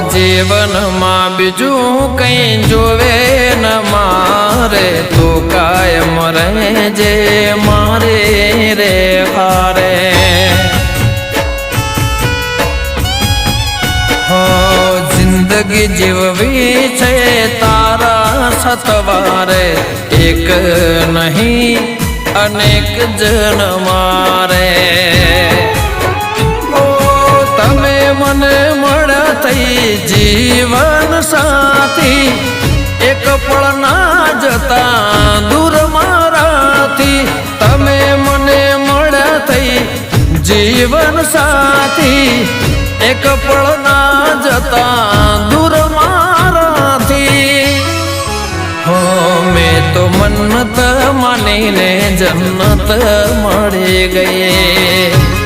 જીવનમાં બીજું કઈ જોવે ન મારે તો કાયમ રહેજે મારે રે હારે હો જિંદગી જીવવી છે તારા સતવારે એક નહીં અનેક જન મારે તમે મને મળ્યા થઈ જીવન સાથી એક પળ ના જતા દૂર મારાથી તમે મને મળ્યા થઈ જીવન સાથી એક પળ ના જતા દૂર મારાથી હો મેં તો મન્નત માનીને જન્નત મળી ગઈ